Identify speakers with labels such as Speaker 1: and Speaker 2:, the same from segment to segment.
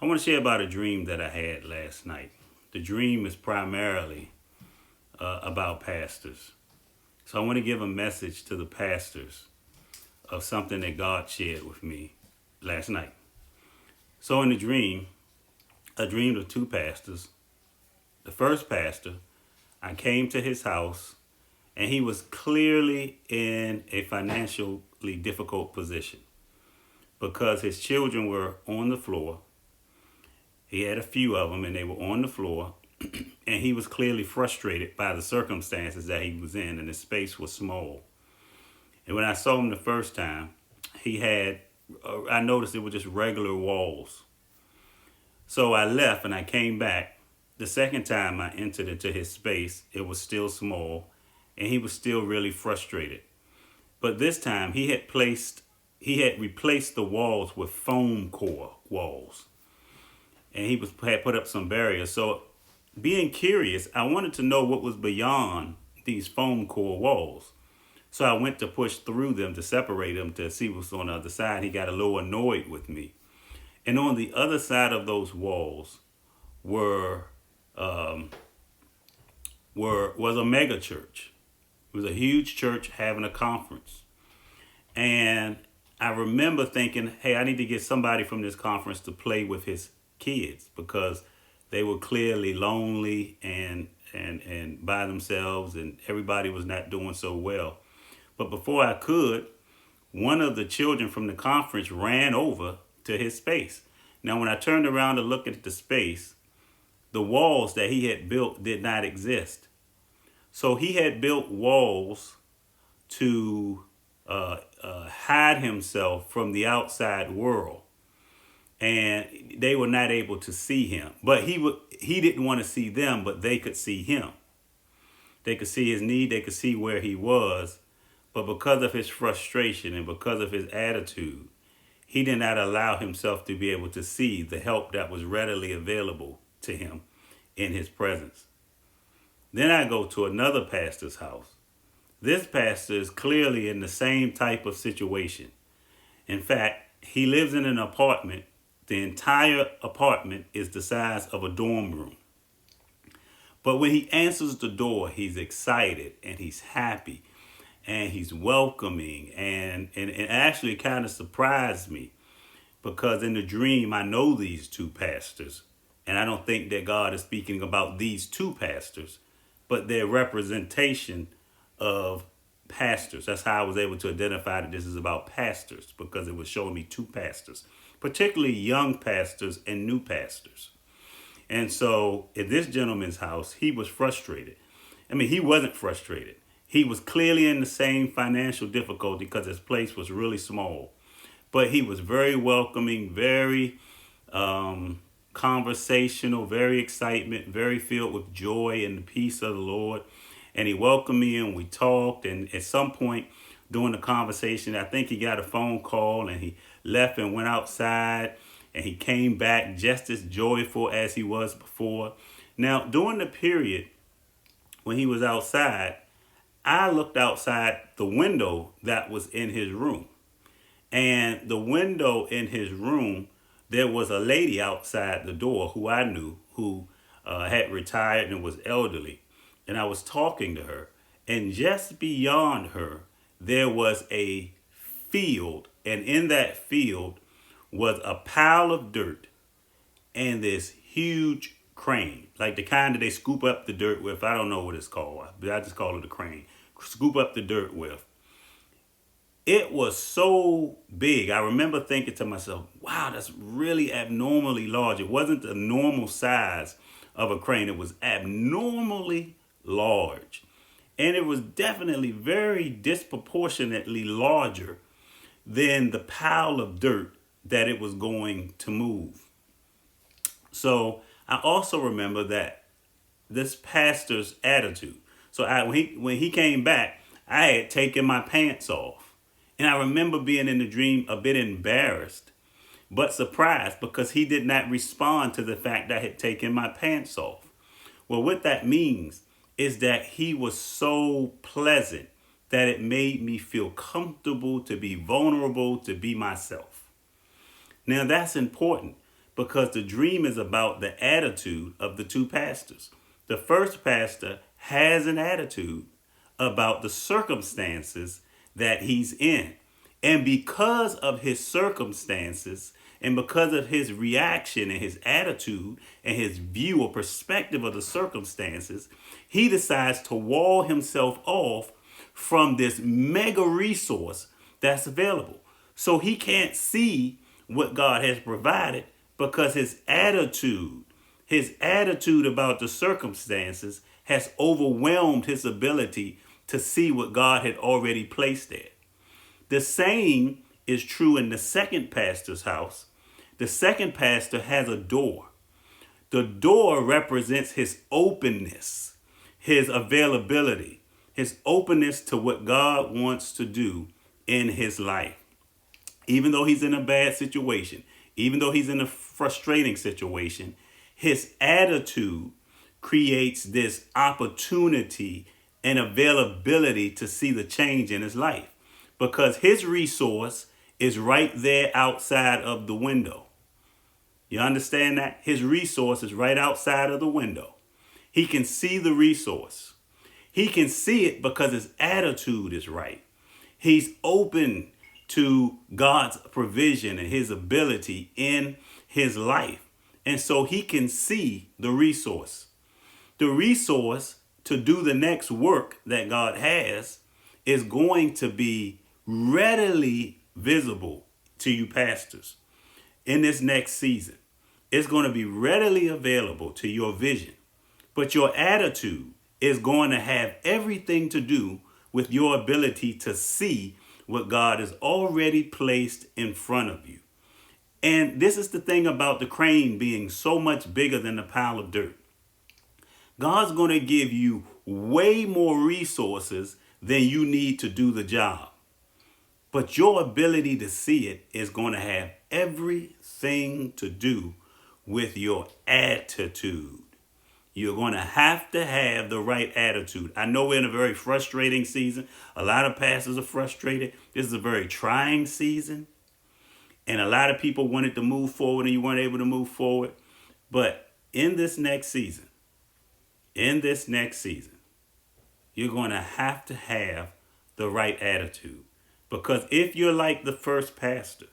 Speaker 1: I want to share about a dream that I had last night. The dream is primarily about pastors. So I want to give a message to the pastors of something that God shared with me last night. So in the dream, I dreamed of two pastors. The first pastor, I came to his house and he was clearly in a financially difficult position because his children were on the floor. He had a few of them and they were on the floor, and he was clearly frustrated by the circumstances that he was in, and his space was small. And when I saw him the first time, I noticed it was just regular walls. So I left and I came back. The second time I entered into his space, it was still small and he was still really frustrated. But this time he had replaced the walls with foam core walls. And had put up some barriers. So being curious, I wanted to know what was beyond these foam core walls. So I went to push through them to separate them to see what's on the other side. He got a little annoyed with me. And on the other side of those walls were was a mega church. It was a huge church having a conference. And I remember thinking, hey, I need to get somebody from this conference to play with his kids because they were clearly lonely and by themselves, and everybody was not doing so well. But before I could, one of the children from the conference ran over to his space. Now, when I turned around to look at the space, the walls that he had built did not exist. So he had built walls to hide himself from the outside world, and they were not able to see him. But he didn't want to see them, but they could see him. They could see his need, they could see where he was, but because of his frustration and because of his attitude, he did not allow himself to be able to see the help that was readily available to him in his presence. Then I go to another pastor's house. This pastor is clearly in the same type of situation. In fact, he lives in an apartment. The entire apartment is the size of a dorm room. But when he answers the door, he's excited and he's happy and he's welcoming, and actually kind of surprised me because in the dream I know these two pastors, and I don't think that God is speaking about these two pastors, but their representation of pastors. That's how I was able to identify that this is about pastors, because it was showing me two pastors, particularly young pastors and new pastors. And so at this gentleman's house, he was frustrated. I mean, he wasn't frustrated. He was clearly in the same financial difficulty because his place was really small. But he was very welcoming, very conversational, very excitement, very filled with joy and the peace of the Lord. And he welcomed me and we talked. And at some point during the conversation, I think he got a phone call and he left and went outside. And he came back just as joyful as he was before. Now, during the period when he was outside, I looked outside the window that was in his room. And the window in his room, there was a lady outside the door who I knew, who had retired and was elderly. And I was talking to her. And just beyond her, there was a field. And in that field was a pile of dirt and this huge crane, like the kind that they scoop up the dirt with. I don't know what it's called, but I just call it a crane. Scoop up the dirt with. It was so big. I remember thinking to myself, wow, that's really abnormally large. It wasn't the normal size of a crane. It was abnormally large. And it was definitely very disproportionately larger than the pile of dirt that it was going to move. So I also remember that this pastor's attitude. So when he came back, I had taken my pants off. And I remember being in the dream a bit embarrassed, but surprised because he did not respond to the fact that I had taken my pants off. Well, what that means is that he was so pleasant that it made me feel comfortable to be vulnerable, to be myself. Now that's important because the dream is about the attitude of the two pastors. The first pastor has an attitude about the circumstances that he's in. And because of his circumstances and because of his reaction and his attitude and his view or perspective of the circumstances, he decides to wall himself off from this mega resource that's available. So he can't see what God has provided because his attitude about the circumstances has overwhelmed his ability to see what God had already placed there. The same is true in the second pastor's house. The second pastor has a door. The door represents his openness, his availability, his openness to what God wants to do in his life. Even though he's in a bad situation, even though he's in a frustrating situation, his attitude creates this opportunity and availability to see the change in his life because his resource is right there outside of the window. You understand that? His resource is right outside of the window. He can see the resource. He can see it because his attitude is right. He's open to God's provision and his ability in his life. And so he can see the resource. The resource to do the next work that God has is going to be readily visible to you pastors in this next season. It's going to be readily available to your vision. But your attitude is going to have everything to do with your ability to see what God has already placed in front of you. And this is the thing about the crane being so much bigger than a pile of dirt. God's going to give you way more resources than you need to do the job. But your ability to see it is going to have everything to do with your attitude. You're going to have the right attitude. I know we're in a very frustrating season. A lot of pastors are frustrated. This is a very trying season. And a lot of people wanted to move forward and you weren't able to move forward. But in this next season, you're going to have the right attitude. Because if you're like the first pastor,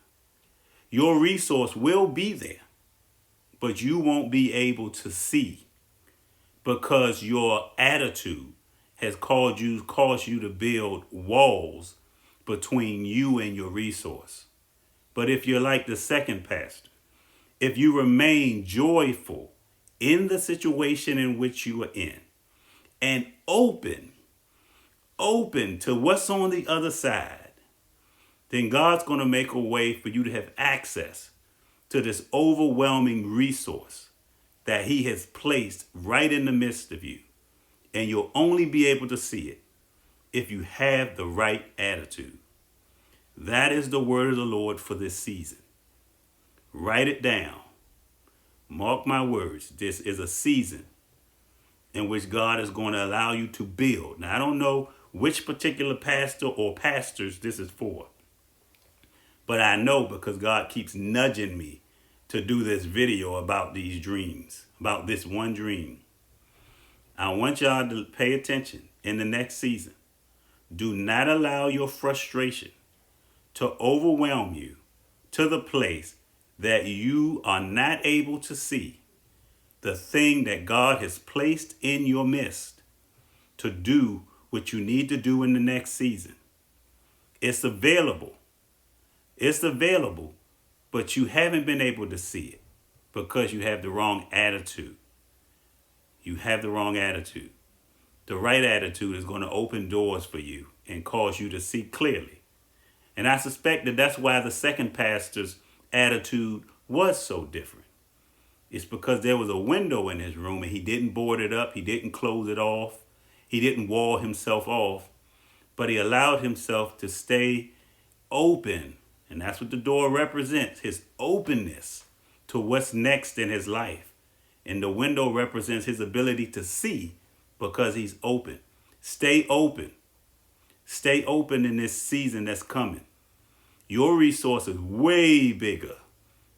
Speaker 1: your resource will be there, but you won't be able to see because your attitude has caused you to build walls between you and your resource. But if you're like the second pastor, if you remain joyful in the situation in which you are in and open to what's on the other side, then God's going to make a way for you to have access to this overwhelming resource that he has placed right in the midst of you. And you'll only be able to see it if you have the right attitude. That is the word of the Lord for this season. Write it down. Mark my words. This is a season in which God is going to allow you to build. Now, I don't know which particular pastor or pastors this is for. But I know because God keeps nudging me to do this video about these dreams, about this one dream. I want y'all to pay attention in the next season. Do not allow your frustration to overwhelm you to the place that you are not able to see the thing that God has placed in your midst to do what you need to do in the next season. It's available. It's available, but you haven't been able to see it because you have the wrong attitude. You have the wrong attitude. The right attitude is going to open doors for you and cause you to see clearly. And I suspect that that's why the second pastor's attitude was so different. It's because there was a window in his room and he didn't board it up. He didn't close it off. He didn't wall himself off, but he allowed himself to stay open. And that's what the door represents, his openness to what's next in his life. And the window represents his ability to see because he's open. Stay open. Stay open in this season that's coming. Your resource is way bigger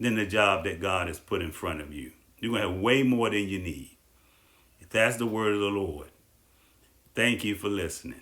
Speaker 1: than the job that God has put in front of you. You're going to have way more than you need. If that's the word of the Lord. Thank you for listening.